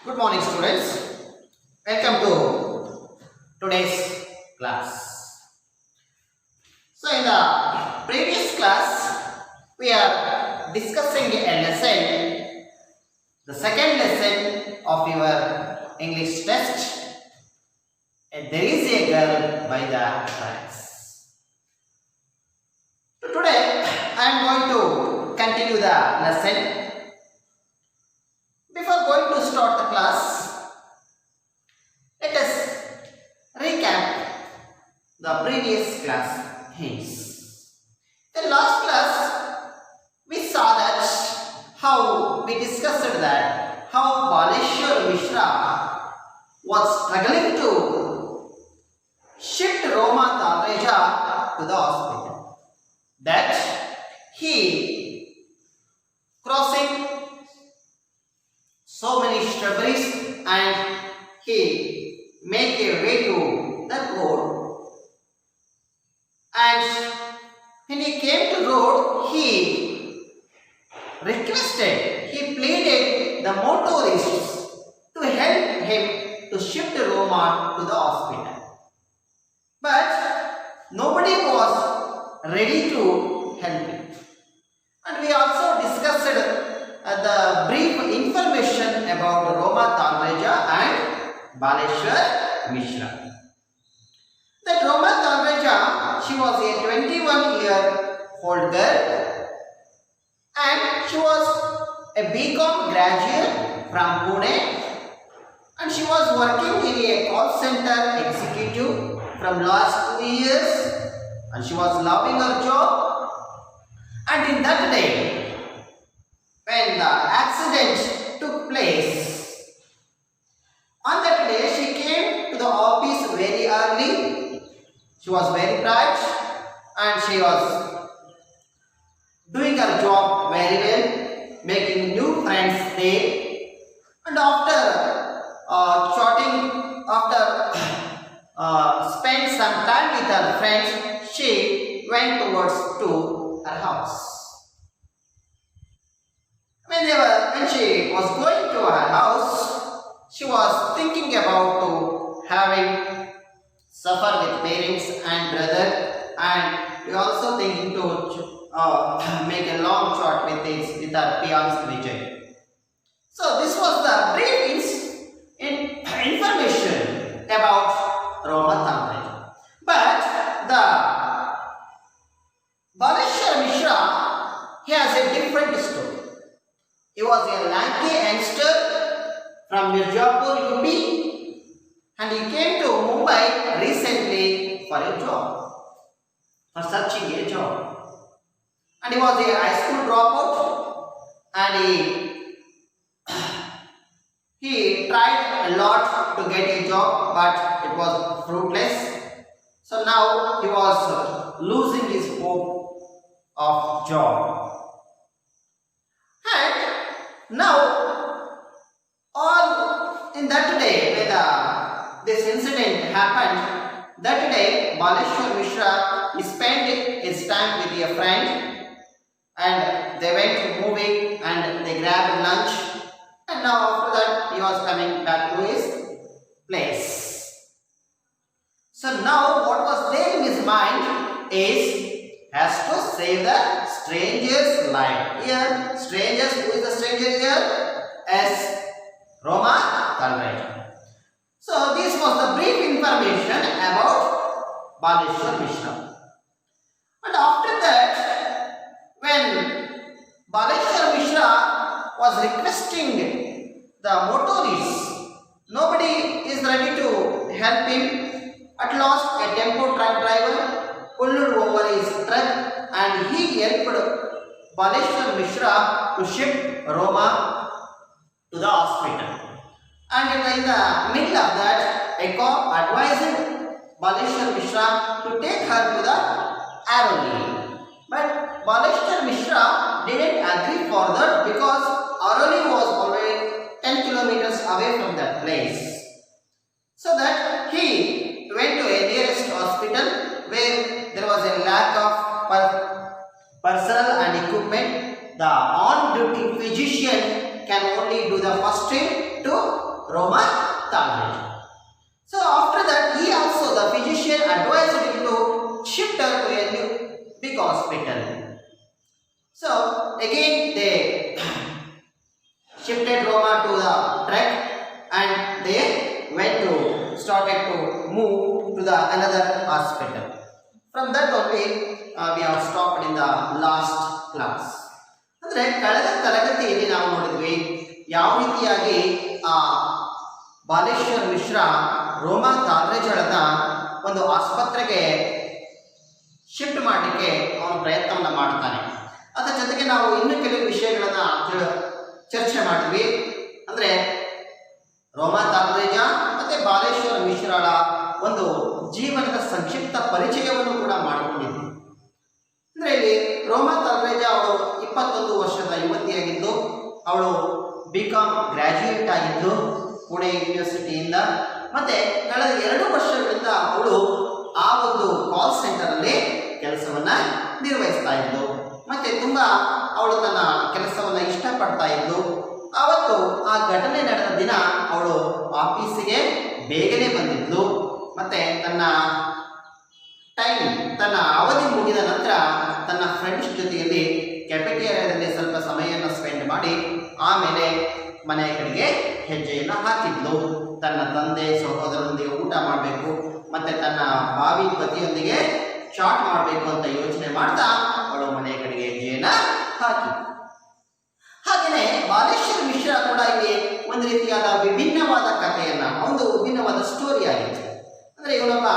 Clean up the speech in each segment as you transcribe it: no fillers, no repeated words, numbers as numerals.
Good morning, students. Welcome to today's class. So in the previous class we are discussing a lesson, the second lesson of your English test, and there is a girl by the tracks. So today I am going to continue the lesson. Before going to start the class, let us recap the previous class hints. In last class, we saw that how we discussed that how Baleshwar Mishra was struggling to shift Roma Talreja to the hospital. That he crossing so many shrubberies and he make a way to the road, and when he came to road he requested, he pleaded the motorists to help him to shift Roma to the hospital, but nobody was ready to help him. And we also discussed the brief information about Roma Talreja and Baleshwar Mishra. That Roma Talreja, she was a 21-year-old girl and she was a BCom graduate from Pune, and she was working in a call center executive from last 2 years, and she was loving her job. And in that day, when the accident took place, on that day she came to the office very early. She was very bright and she was doing her job very well, making new friends there. And after spend some time with her friends, she went towards to her house. When she was going to her house, she was thinking about to having supper with parents and brother, and we also thinking to make a long shot with her fiancé Vijay. So this was the brief information about Roma Talreja. But the Baleshwar Mishra, he has a different story. He was a lanky youngster from Mirzapur, UP, and he came to Mumbai recently for a job, for searching a job. And he was a high school dropout, and he tried a lot to get a job, but it was fruitless. So now he was losing his hope of job. Now, all in that day when this incident happened, that day Baleshwar Mishra spent his time with a friend, and they went to movie and they grabbed lunch, and now after that he was coming back to his place. So now what was there in his mind is has to save the stranger's life. Here, strangers, who is the stranger here? As Roma Talreja. So this was the brief information about Baleshwar Mishra. And after that, when Baleshwar Mishra was requesting the motorists, nobody is ready to help him. At last, a tempo truck driver pulled over his truck and he helped Baleshwar Mishra to shift Roma to the hospital. And in the middle of that, a cop advised Baleshwar Mishra to take her to the Arunakumar. But Baleshwar Mishra didn't agree for that because Arunakumar was already 10 kilometers away from that place. So that he went to a nearest hospital where there was a lack of personnel and equipment. The on-duty physician can only do the first aid to Roma Talmage. So after that, he also, the physician advised him to shift her to a new big hospital. So again they shifted Roma to the truck and they started to move to the another hospital. From that only we have stopped in the last class. ಅಂದರೆ ಕಳೆದ ತರಗತಿಯಲ್ಲಿ ನಾವು ನೋಡಿದ್ವಿ ಯಾವ ರೀತಿಯಾಗಿ ಬಾಲೇಶ್ವರ್ ಮಿಶ್ರಾ ರೋಮಾ ತಾಲ್ರೇಜಳನ್ನ ಒಂದು ಆಸ್ಪತ್ರೆಗೆ shift ಮಾಡಲಿಕ್ಕೆ ಅವನು ಪ್ರಯತ್ನವನ್ನು ಮಾಡ್ತಾನೆ. ಅದರ ಜೊತೆಗೆ ನಾವು ಇನ್ನೂ ಕೆಲವು ವಿಷಯಗಳನ್ನ ಚರ್ಚೆ ಮಾಡಿದ್ವಿ. ಅಂದರೆ ರೋಮಾ ತಾಲ್ರೇಜ ಮತ್ತೆ ಬಾಲೇಶ್ವರ್ ಮಿಶ್ರಾಳ ಒಂದು ಜೀವನದ ಸಂಕ್ಷಿಪ್ತ ಪರಿಚಯವನ್ನು ಕೂಡ ಮಾಡಿಕೊಂಡಿದ್ವಿ. ಅಂದರೆ ಇಲ್ಲಿ ರೋಮಾ ತಾಲ್ರೇಜ ಅವಳು 21 ವರ್ಷದ ಯುವತಿಯಾಗಿದ್ದು, ಅವಳು BCom ಗ್ರಾಜ್ಯುಯೇಟ್ ಆಗಿದ್ದು ಪುಣೆ ಯೂನಿವರ್ಸಿಟಿಯಿಂದ. ಮತ್ತೆ ಕಳೆದ 2 ವರ್ಷಗಳಿಂದ ಅವಳು ಆ ಒಂದು ಕಾಲ್ ಸೆಂಟರ್ ಅಲ್ಲಿ ಕೆಲಸವನ್ನ ನಿರ್ವಹಿಸ್ತಾ ಇದ್ಲು. ಮತ್ತೆ ತುಂಬಾ ಅವಳು ತನ್ನ ಕೆಲಸವನ್ನ ಇಷ್ಟಪಡ್ತಾ ಇದ್ಲು. ಅವತ್ತು ಆ ಘಟನೆ ನಡೆದ ದಿನ ಅವಳು ಆಫೀಸಿಗೆ ಬೇಗನೆ ಬಂದಿದ್ಲು. ಮತ್ತೆ ತನ್ನ ಅವಧಿ ಮುಗಿದ ನಂತರ ತನ್ನ ಫ್ರೆಂಡ್ಸ್ ಜೊತೆಯಲ್ಲಿ ಕ್ಯಾಫೆಟೇರಿಯಾದಲ್ಲಿ ಸ್ವಲ್ಪ ಸಮಯವನ್ನು ಸ್ಪೆಂಡ್ ಮಾಡಿ ಆಮೇಲೆ ಮನೆಯ ಕಡೆಗೆ ಹೆಜ್ಜೆಯನ್ನು ಹಾಕಿದ್ಲು. ತನ್ನ ತಂದೆ ಸಹೋದರರೊಂದಿಗೆ ಊಟ ಮಾಡಬೇಕು ಮತ್ತೆ ತನ್ನ ಭಾವಿ ಪತಿಯೊಂದಿಗೆ ಚಾಟ್ ಮಾಡಬೇಕು ಅಂತ ಯೋಚನೆ ಮಾಡ್ತಾ ಅವಳು ಮನೆಯ ಕಡೆಗೆ ಹೆಜ್ಜೆಯನ್ನು ಹಾಕಿದ್ಲು. ಹಾಗೆಯೇ ಬಾಲೇಶ್ವರ್ ಮಿಶ್ರಾ ಕೂಡ ಇಲ್ಲಿ ಒಂದು ರೀತಿಯಾದ ವಿಭಿನ್ನವಾದ ಕಥೆಯನ್ನ, ಒಂದು ವಿಭಿನ್ನವಾದ ಸ್ಟೋರಿ ಆಗಿತ್ತು. ಅಂದರೆ ಇವನೊಬ್ಬ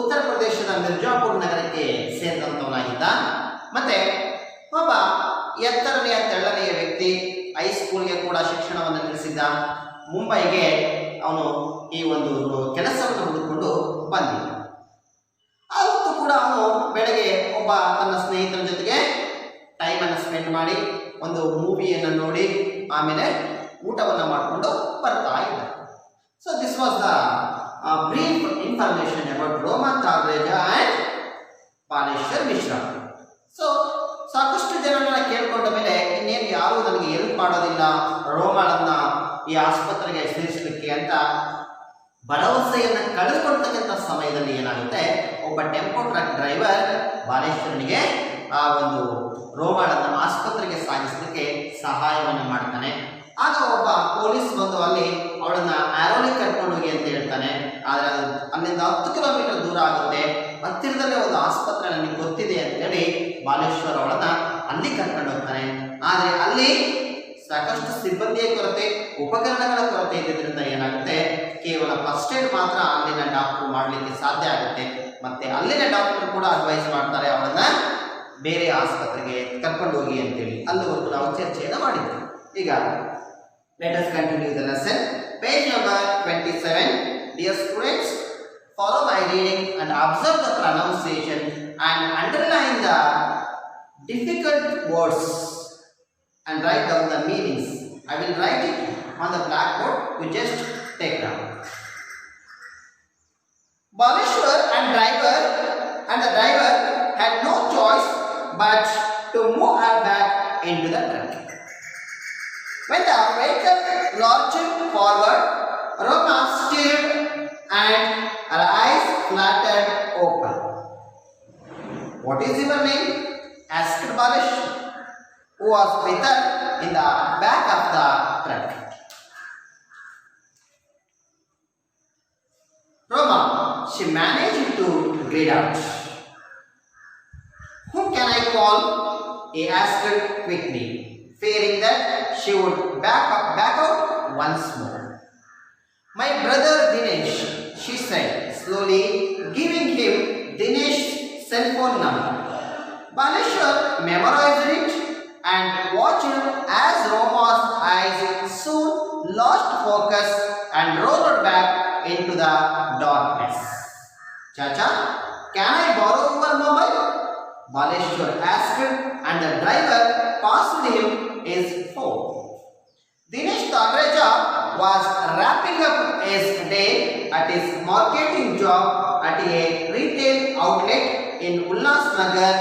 ಉತ್ತರ ಪ್ರದೇಶದ ಮಿರ್ಜಾಪುರ್ ನಗರಕ್ಕೆ ಸೇರಿದಂಥವನಾಗಿದ್ದ. ಮತ್ತೆ ಒಬ್ಬ ಎತ್ತರನೆಯ ತೆಳ್ಳನೆಯ ವ್ಯಕ್ತಿ, ಹೈಸ್ಕೂಲ್ಗೆ ಕೂಡ ಶಿಕ್ಷಣವನ್ನು ನಿಲ್ಲಿಸಿದ್ದ. ಮುಂಬೈಗೆ ಅವನು ಈ ಒಂದು ಕೆಲಸವನ್ನು ಹುಡುಕಿಕೊಂಡು ಬಂದಿದ್ದ. ಅವತ್ತು ಕೂಡ ಅವನು ಬೆಳಗ್ಗೆ ಒಬ್ಬ ತನ್ನ ಸ್ನೇಹಿತರ ಜೊತೆಗೆ ಟೈಮನ್ನು ಸ್ಪೆಂಡ್ ಮಾಡಿ ಒಂದು ಮೂವಿಯನ್ನು ನೋಡಿ ಆಮೇಲೆ ಊಟವನ್ನು ಮಾಡಿಕೊಂಡು ಬರ್ತಾ ಇದ್ದ. So this was the brief information about Roma Talreja and Baleshwar Mishra. So ಸಾಕಷ್ಟು ಜನರನ್ನ ಕೇಳ್ಕೊಂಡ ಮೇಲೆ ಇನ್ನೇನು ಯಾರೂ ನನಗೆ ಹೆಲ್ಪ್ ಮಾಡೋದಿಲ್ಲ ರೋಮಾಳನ್ನ ಈ ಆಸ್ಪತ್ರೆಗೆ ಸೇರಿಸಲಿಕ್ಕೆ ಅಂತ ಭರವಸೆಯನ್ನು ಕಳೆದುಕೊಳ್ತಕ್ಕಂಥ ಸಮಯದಲ್ಲಿ ಏನಾಗುತ್ತೆ, ಒಬ್ಬ ಟೆಂಪೋ ಟ್ರಕ್ ಡ್ರೈವರ್ ಬಾಲೇಶ್ವರನಿಗೆ ಆ ಒಂದು ರೋಮಾಳನ್ನು ಆಸ್ಪತ್ರೆಗೆ ಸಾಗಿಸಲಿಕ್ಕೆ ಸಹಾಯವನ್ನು ಮಾಡ್ತಾನೆ. ಆಗ ಒಬ್ಬ ಪೊಲೀಸ್ ಬಂದು ಅಲ್ಲಿ ಅವಳನ್ನ ಆರೋಲಿಗೆ ಕರ್ಕೊಂಡು ಹೋಗಿ ಅಂತ ಹೇಳ್ತಾನೆ. ಆದರೆ ಅದು ಅಲ್ಲಿಂದ 10 ಕಿಲೋಮೀಟರ್ ದೂರ ಆಗುತ್ತೆ. ಹತ್ತಿರದಲ್ಲೇ ಒಂದು ಆಸ್ಪತ್ರೆ ನನಗೆ ಗೊತ್ತಿದೆ ಅಂತೇಳಿ ಬಾಲೇಶ್ವರ್ ಅವಳನ್ನ ಅಲ್ಲಿ ಕರ್ಕೊಂಡು ಹೋಗ್ತಾನೆ. ಆದರೆ ಅಲ್ಲಿ ಸಾಕಷ್ಟು ಸಿಬ್ಬಂದಿಯ ಕೊರತೆ, ಉಪಕರಣಗಳ ಕೊರತೆ ಇದ್ದಿದ್ದರಿಂದ ಏನಾಗುತ್ತೆ, ಕೇವಲ ಫಸ್ಟ್ ಏಡ್ ಮಾತ್ರ ಅಲ್ಲಿನ ಡಾಕ್ಟರ್ ಮಾಡಲಿಕ್ಕೆ ಸಾಧ್ಯ ಆಗುತ್ತೆ. ಮತ್ತೆ ಅಲ್ಲಿನ ಡಾಕ್ಟರ್ ಕೂಡ ಅಡ್ವೈಸ್ ಮಾಡ್ತಾರೆ ಅವಳನ್ನ ಬೇರೆ ಆಸ್ಪತ್ರೆಗೆ ಕರ್ಕೊಂಡು ಹೋಗಿ ಅಂತೇಳಿ. ಅಲ್ಲಿವರೆಗೂ ನಾವು ಚರ್ಚೆಯನ್ನು ಮಾಡಿದ್ವಿ. ಈಗ let us continue the lesson. Page number 27. Dear students, follow my reading and observe the pronunciation and underline the difficult words and write down the meanings. I will write it on the blackboard. You just take down. Baleshwar and the driver had no choice but to move her back into the truck. When the vehicle lurched forward, Roma stared and her eyes fluttered open. What is your name? Asked Baleshwar, who was with her in the back of the truck. Roma, she managed to grin out. Whom can I call? He asked quickly, fearing that she would back out once more. My brother Dinesh, she said, slowly giving him Dinesh's cell phone number. Baleshwar memorized it and watched as Roma's eyes soon lost focus and rolled back into the darkness. Chacha, can I borrow your mobile? Baleshwar asked, and the driver passed him his phone. Dinesh Talreja was wrapping up his day at his marketing job at a retail outlet in Ulhasnagar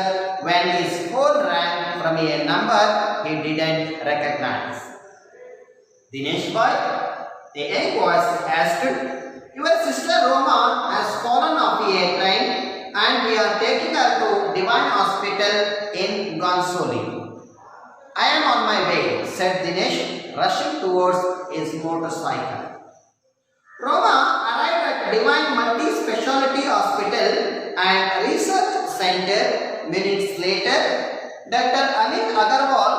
when his phone rang from a number he didn't recognize. Dinesh boy, The young voice asked, "Your sister Roma has fallen off a train and we are taking her to Divine Hospital in Gonzoli." "I am on my way," said Dinesh, rushing towards his motorcycle. Roma arrived at Divine Multi-Speciality Hospital and Research Center minutes later. Dr. Anil Agarwal,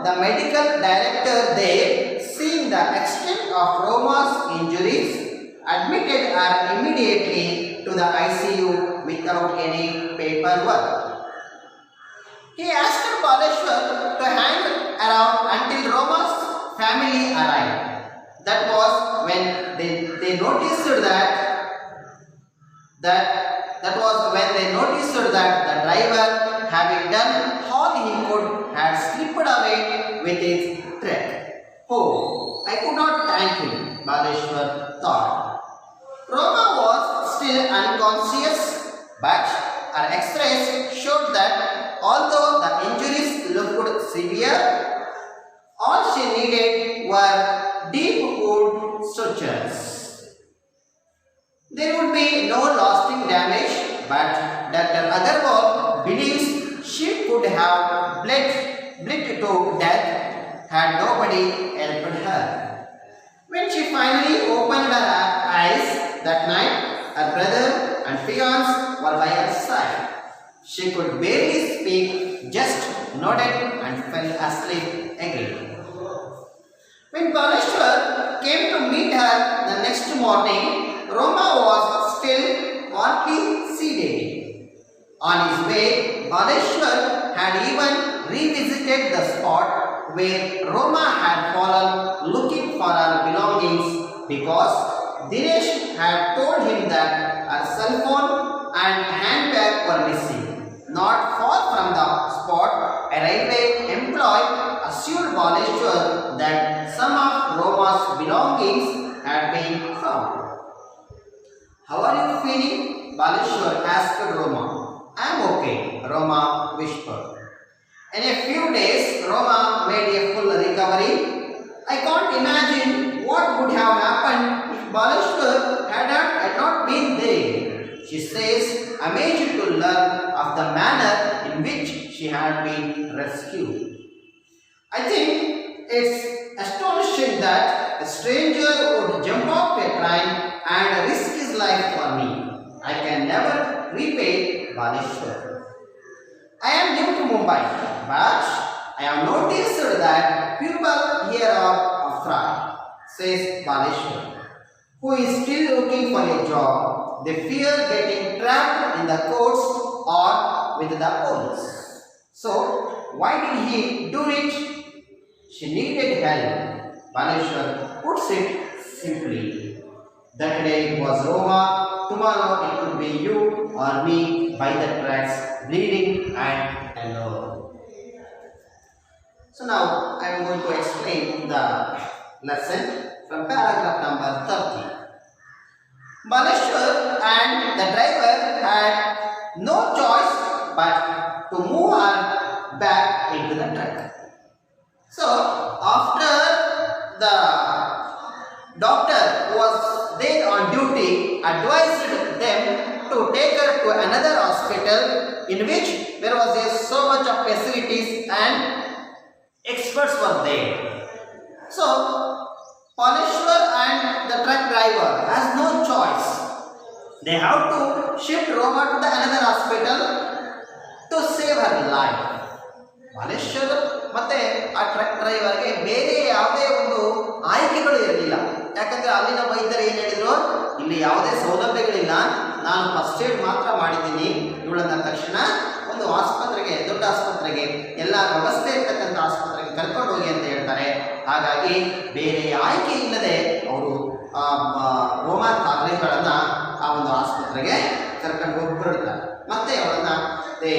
the medical director there, seeing the extent of Roma's injuries, admitted her immediately to the ICU without any paperwork. He asked Baleshwar to hang around until Roma's family arrived. That was when they noticed that the driver, having done all he could, had slipped away with his truck. "Oh, I could not thank him," Baleshwar thought. Roma was still unconscious, but her X-rays showed that although the injuries looked severe, all she needed were deep wound sutures. There would be no lasting damage, but Dr. Agarwal believes she could have bled to death had nobody helped her. When she finally opened her eyes that night, her brother and fiance were by her side. She could barely speak, just nodded and fell asleep again. When Baleshwar came to meet her the next morning, Roma was still partly sedated. On his way, Baleshwar had even revisited the spot where Roma had fallen, looking for her belongings, because Dinesh had told him that her cell phone and handbag were missing. Not far from the spot, a railway employee assured Baleshwar that some of Roma's belongings had been found. "How are you feeling?" Baleshwar asked Roma. "I am okay," Roma whispered. In a few days, Roma made a full recovery. "I can't imagine what would have happened if Baleshwar had not been there," she says, amazed to learn of the manner in which she had been rescued. "I think it's astonishing that a stranger would jump off a train and risk his life for me. I can never repay Baleshwar. I am new to Mumbai, but I have noticed that people here are afraid," says Baleshwar, who is still looking for a job. They fear getting trapped in the courts or with the police. So, why did he do it? She needed help. Baleshwar puts it simply. That day it was Roma, tomorrow it could be you or me by the tracks, bleeding and alone. So now I am going to explain the lesson from paragraph number 30. Baleshwar and the driver had no choice but to move her back into the truck. So after the doctor who was there on duty advised them to take her to another hospital in which there was so much of facilities and experts were there. So Baleshwar and the truck driver has no choice. They have to shift Roma to the another hospital to save her life. Baleshwar ಮತ್ತೆ ಆ truck ಡ್ರೈವರ್ಗೆ ಬೇರೆ ಯಾವುದೇ ಒಂದು ಆಯ್ಕೆಗಳು ಇರಲಿಲ್ಲ. ಯಾಕಂದ್ರೆ ಅಲ್ಲಿನ ವೈದ್ಯರು ಏನು ಹೇಳಿದ್ರು, ಇಲ್ಲಿ ಯಾವುದೇ ಸೌಲಭ್ಯಗಳಿಲ್ಲ, ನಾನು ಫಸ್ಟ್ ಏಡ್ ಮಾತ್ರ ಮಾಡಿದ್ದೀನಿ, ಇವಳನ್ನ ತಕ್ಷಣ ಒಂದು ಆಸ್ಪತ್ರೆಗೆ, ದೊಡ್ಡ ಆಸ್ಪತ್ರೆಗೆ, ಎಲ್ಲ ವ್ಯವಸ್ಥೆ ಇರ್ತಕ್ಕಂಥ ಆಸ್ಪತ್ರೆಗೆ ಕರ್ಕೊಂಡು ಹೋಗಿ ಅಂತ ಹೇಳ್ತಾರೆ. ಹಾಗಾಗಿ ಬೇರೆ ಆಯ್ಕೆ ಇಲ್ಲದೆ ಅವರು ರೋಮಾ ಠಾಕ್ರೆಗಳನ್ನು ಆ ಒಂದು ಆಸ್ಪತ್ರೆಗೆ ಕರ್ಕೊಂಡು ಹೋಗಿ ಹೊರಡ್ತಾರೆ. ಮತ್ತೆ ಅವಳನ್ನ they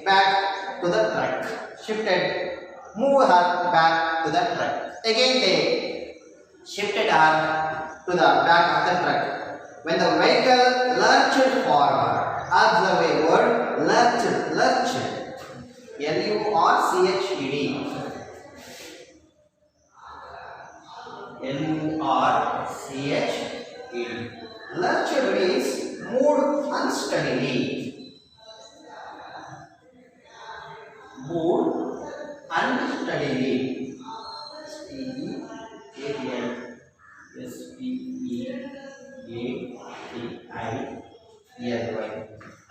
back to the truck shifted, move her back to the truck. Again they shifted her to the back of the truck. When the vehicle lurched forward, observe a word, lurched, L-U-R-C-H-E-D, L-U-R-C-H-E-D. unsteadily. Moved unsteadily. Steadily.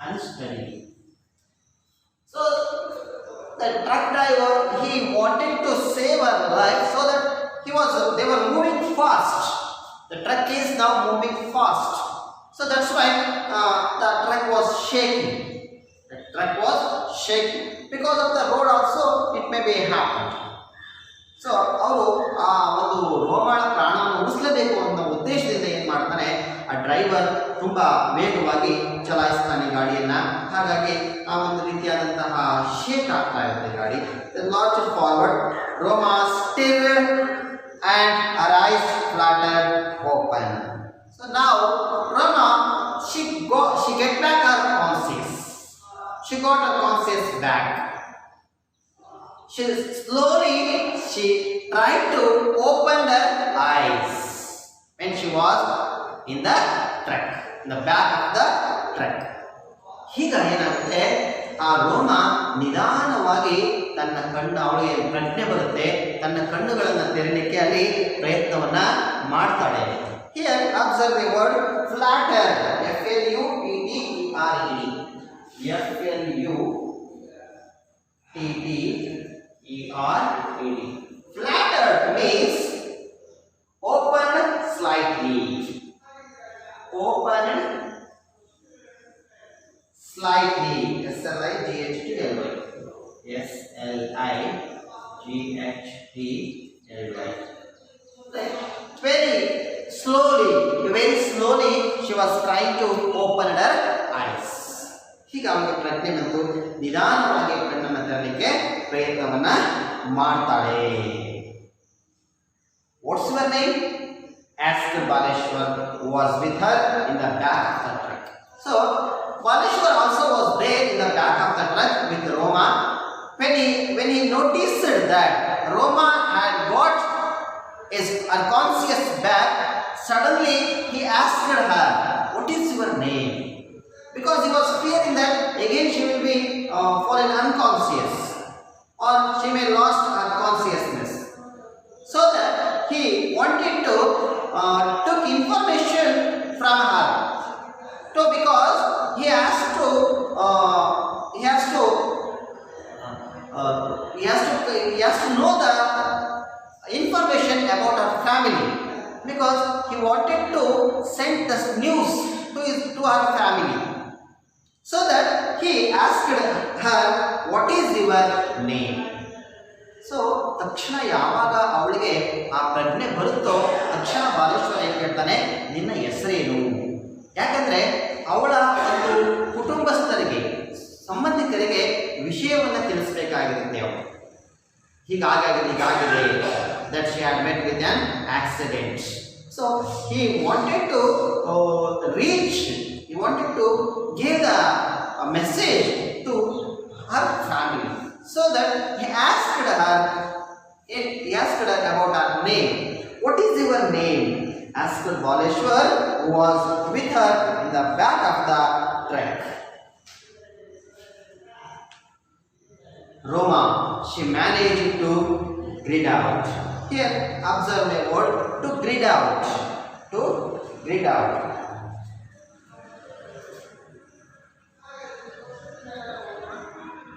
Unsteadily. So the truck driver, he wanted to save her life, so that they were moving fast. The truck is now moving fast. So that's why the truck was shaking. The truck was shaking. Because of the road also, it may be happened. So ಅವರು ಆ ಒಂದು ರೋಮಾಳ ಪ್ರಾಣವನ್ನು ಉಳಿಸಲೇಬೇಕು ಅನ್ನೋ ಉದ್ದೇಶದಿಂದ ಏನು ಮಾಡ್ತಾನೆ, ಆ driver ತುಂಬ ವೇಗವಾಗಿ ಚಲಾಯಿಸ್ತಾನೆ ಗಾಡಿಯನ್ನು. ಹಾಗಾಗಿ ಆ ಒಂದು ರೀತಿಯಾದಂತಹ ಶೇಕ್ ಆಗ್ತಾ ಇರುತ್ತೆ ಗಾಡಿ. Launch forward, Roma stirred and her eyes fluttered open. So now Roma, she get back her conscious. She got her conscious back. She tried to open her eyes when she was in the truck, in the back of the truck. ಹೀಗ ಏನಾಗುತ್ತೆ, ಆ ರೋಮ ನಿಧಾನವಾಗಿ ತನ್ನ ಕಣ್ಣು, ಅವಳಿಗೆ ಪ್ರಜ್ಞೆ ಬರುತ್ತೆ, ತನ್ನ ಕಣ್ಣುಗಳನ್ನು ತೆರೆಯಲಿಕ್ಕೆ ಅಲ್ಲಿ ಪ್ರಯತ್ನವನ್ನ ಮಾಡ್ತಾಳೆ. Here observe the word flutter, FLUTTERED. FLUTTERED. Flattered means opened slightly. Opened slightly. SLIGHTLY. SLIGHTLY. Very slowly she was trying to open her eyes. ಹೀಗೆ ಅವಳಿಗೆ ಪ್ರಜ್ಞೆ ಬಂತು, ನಿಧಾನವಾಗಿ ಕಣ್ಣನ್ನು ತೆರಲಿಕ್ಕೆ ಪ್ರಯತ್ನವನ್ನ ಮಾಡ್ತಾಳೆ. What's your name? asked Baleshwar, who was with her in the back of the truck. So Baleshwar also was there in the back of the truck with Roma. When he noticed that Roma had got her conscious back, suddenly he asked her, "What is your name?" Because he was fearing that again she will be fallen unconscious, or she may lost her consciousness. So that he wanted to took information from her. So because he has to know the information about her family, because he wanted to send the news to her family. So that he asked her, "What is your name?" So ತಕ್ಷಣ ಯಾವಾಗ ಅವಳಿಗೆ ಆ ಪ್ರಜ್ಞೆ ಬರುತ್ತೋ ತಕ್ಷಣ ಬಾಲೇಶ್ವರ ಏನು ಕೇಳ್ತಾನೆ, ನಿನ್ನ ಹೆಸರೇನು? ಯಾಕಂದರೆ ಅವಳ ಒಂದು ಕುಟುಂಬಸ್ಥರಿಗೆ, ಸಂಬಂಧಿಕರಿಗೆ ವಿಷಯವನ್ನು ತಿಳಿಸಬೇಕಾಗಿರುತ್ತೆ. ಅವಳು ಹೀಗಾಗಿದೆ that she had met with an accident. So he wanted to give the message to her family. So that he asked her about her name. "What is your name?" asked Baleshwar, who was with her in the back of the truck. Roma, she managed to grid out. Here observe the word to grid out. To grid out.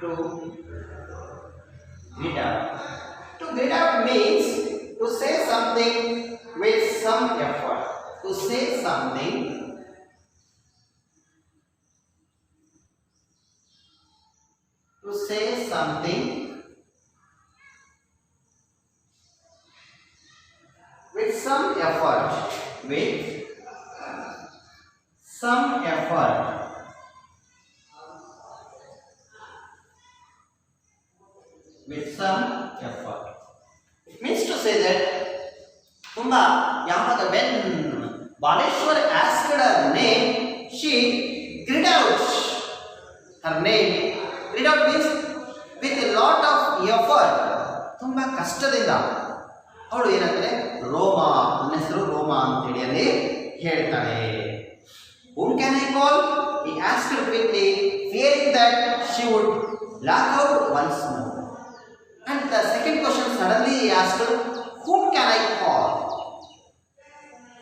To grid out. To grid out means to say something with some effort. To say something with some effort. With some effort. With some effort. It means to say that Tumba Yamada, when Baleshwar asked her name, she grid out her name. Grid out means with a lot of effort. Tumba ಕಷ್ಟದಿಂದ ಅವಳು ಏನಂದ್ರೆ ರೋಮಾ, ನನ್ನ ಹೆಸರು ರೋಮಾ ಅಂತೇಳಿ ಅಲ್ಲಿ ಹೇಳ್ತಾಳೆ. Whom can I call? He asked her quickly, fearing that she would laugh out once more. And the second question suddenly he asked her, whom can I call?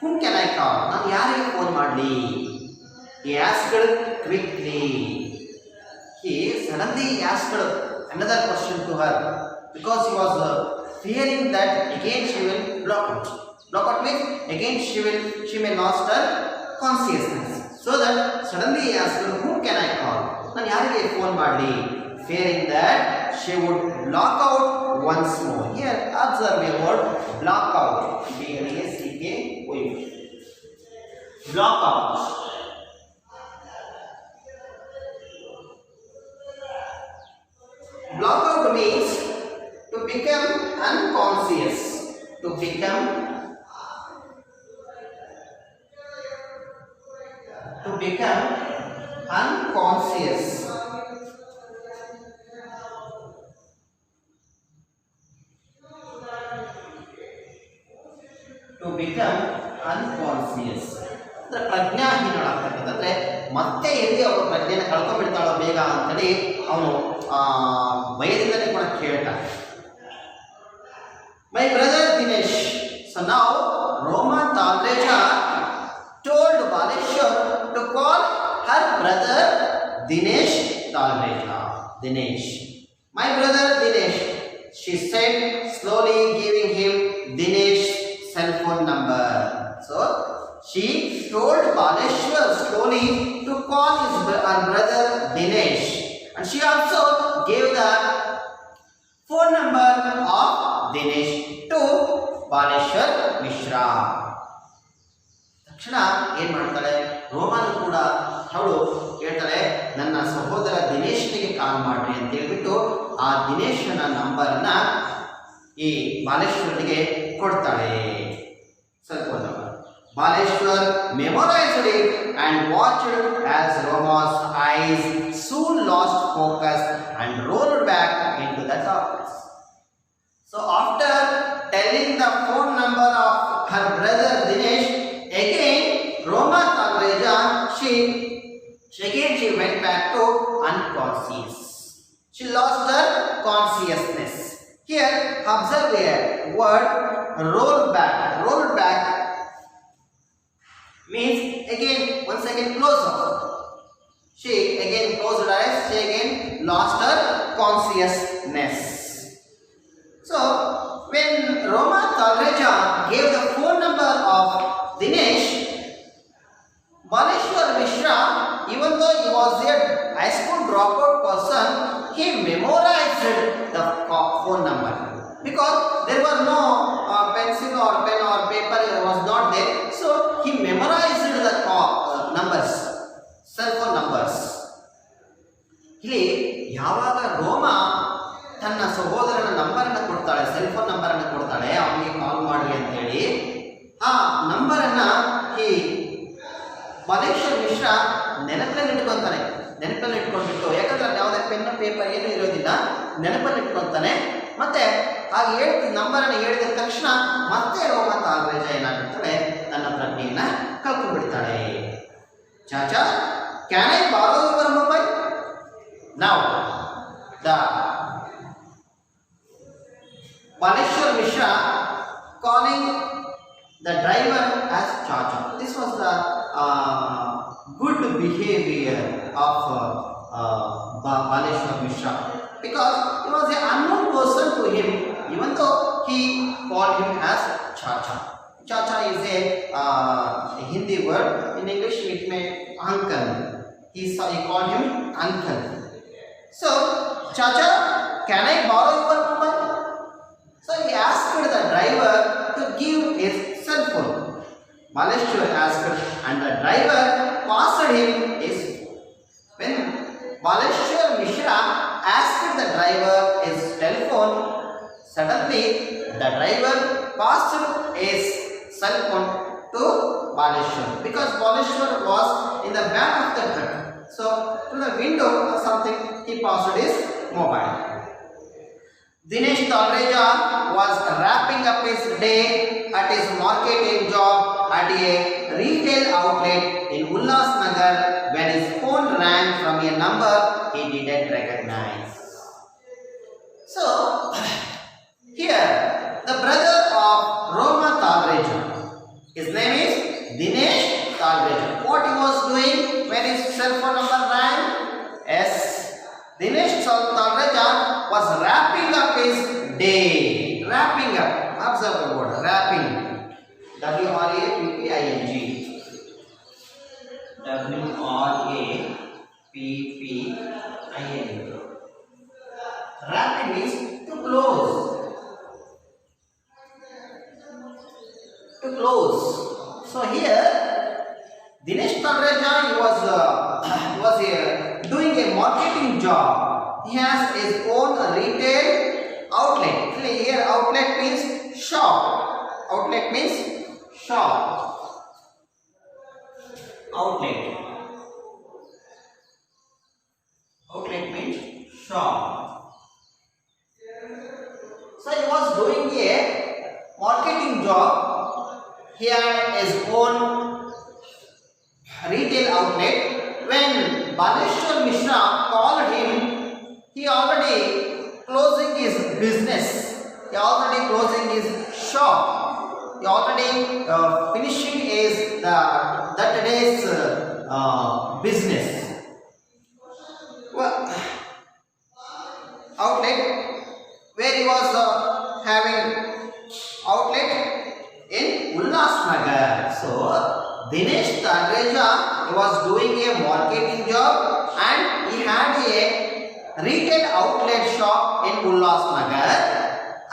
Whom can I call? ನಾನು ಯಾರಿಗೆ phone ಮಾಡಲಿ? He asked her quickly. He suddenly asked her another question to her because he was fearing that again she will block out. Block out means again she may lost her consciousness. So that suddenly he asked her, whom can I call? ನಾನು ಯಾರಿಗೆ phone ಮಾಡಲಿ? Fearing that she would block out once more. Here observe the word block out. B-L-A-C-K-O-U. Block out. Block out means to become unconscious. To become unconscious. To become unconscious. ಅಂದ್ರೆ ಪ್ರಜ್ಞಾಹೀನಳಾಗ್ತಕ್ಕಂಥದ್ರೆ ಮತ್ತೆ ಎಲ್ಲಿ ಅವರ ಪ್ರಜ್ಞೆನ ಕಳ್ಕೊಂಡ್ಬಿಡ್ತಾಳೋ ಬೇಗ ಅಂತೇಳಿ ಅವನು ಭಯದಿಂದಲೇ ಕೂಡ ಕೇಳ್ತಾನೆ. My brother Dinesh. So now Roma Talreja told Baleshwar to call her brother Dinesh Talreja. Dinesh. My brother Dinesh. She said, slowly giving him Dinesh's cell phone number. So she told Baleshwar slowly to call her brother Dinesh, and she also gave the phone number of Dinesh to Baleshwar Mishra. ತಕ್ಷಣ ಏನು ಮಾಡ್ತಾಳೆ, Roman ಕೂಡ ಅವಳು ಹೇಳ್ತಾಳೆ, ನನ್ನ ಸಹೋದರ ದಿನೇಶ್ನಿಗೆ ಕಾಲ್ ಮಾಡ್ರಿ ಅಂತ ಹೇಳ್ಬಿಟ್ಟು ಆ ದಿನೇಶನ ನಂಬರ್ನ ಈ ಬಾಲೇಶ್ವರನಿಗೆ ಕೊಡ್ತಾಳೆ. ಸ್ವಲ್ಪ Baleshwar memorized it and watched as Roma's eyes soon lost focus and rolled back into the darkness. So after telling the phone number of her brother Dinesh, again Roma Talreja, she went back to unconscious. She lost her consciousness. Here observe the word roll back. Roll back means again once again close up. She again closed her eyes. She again lost her consciousness. So when Roma Talreja gave the phone number of Dinesh, Baleshwar Mishra, even though he was a high school dropout person, he memorized the phone number because there were no pencil or pen or paper was not there. So he memorized the numbers, cell phone numbers. ಇಲ್ಲಿ ಯಾವಾಗ ರೋಮ ತನ್ನ ಸಹೋದರನ ನಂಬರನ್ನು ಕೊಡ್ತಾಳೆ, cell phone ನಂಬರನ್ನು ಕೊಡ್ತಾಳೆ, ಅವನಿಗೆ ಕಾಲ್ ಮಾಡಲಿ ಅಂತೇಳಿ, ಆ ನಂಬರನ್ನು ಈ ಬಾಲೇಶ್ವರ್ ಮಿಶ್ರಾ ನೆನಪಲ್ಲಿ ಇಟ್ಕೊತಾನೆ. ನೆನಪಲ್ಲಿ ಇಟ್ಕೊಂಡ್ಬಿಟ್ಟು, ಯಾಕಂದ್ರೆ ಯಾವುದೇ ಪೆನ್ ಪೇಪರ್ ಏನು ಇರೋದಿಲ್ಲ, ನೆನಪಲ್ಲಿ ಇಟ್ಕೊತಾನೆ. ಮತ್ತೆ ಆಗ ನಂಬರನ್ನು ಹೇಳಿದ ತಕ್ಷಣ ಮತ್ತೆ ರೋಮ ತಾಲ್ರೇಜ ಏನಾಗ್ಬಿಡ್ತಾಳೆ, ತನ್ನ ಪ್ರಜ್ಞೆಯನ್ನ ಕಳ್ಕೊಂಡ್ಬಿಡ್ತಾಳೆ. ಚಾಚಾ, ಕ್ಯಾನ್ ಐ ಬಾರೋ your mobile? Now the Baleshwar Mishra calling the driver as Chacha. This was the good behavior of Baleshwar Mishra because he was an unknown person to him, even though he called him as Chacha. Chacha is a Hindi word. In English it means uncle. He called him uncle. So, Chacha, can I borrow your mobile? So he asked the driver to give his cell phone. Baleshwar asked and the driver passed him his phone. When Baleshwar Mishra asked the driver his telephone, suddenly the driver passed his cell phone to Baleshwar because Baleshwar was in the back of the truck. So through the window or something he passed his mobile. Dinesh Talreja was wrapping up his day at his marketing job at a retail outlet in Ulhasnagar a number he didn't recognize. So, here the brother of Roma Talreja, his name is Dinesh Talreja. What he was doing when his cell phone number rang? Yes, Dinesh Talreja was wrapping up his day. Wrapping up. Observe the word wrapping. W-R-A-P-P-I-N-G. W-R-A-P-P-I-N-G. Wrapping means to close. To close. So here, Dinesh Talreja was doing a marketing job. He has his own retail outlet. Here, outlet means shop. Outlet means shop. Outlet. Outlet means shop. So he was doing a marketing job. He had his own retail outlet. When Baleshwar Mishra called him, he already closing his business. He already closing his shop. He already finishing his that day's business. Well, outlet where he was having outlet in Ulhasnagar. So Dinesh Talreja was doing a marketing job and he had a retail outlet shop in Ulhasnagar.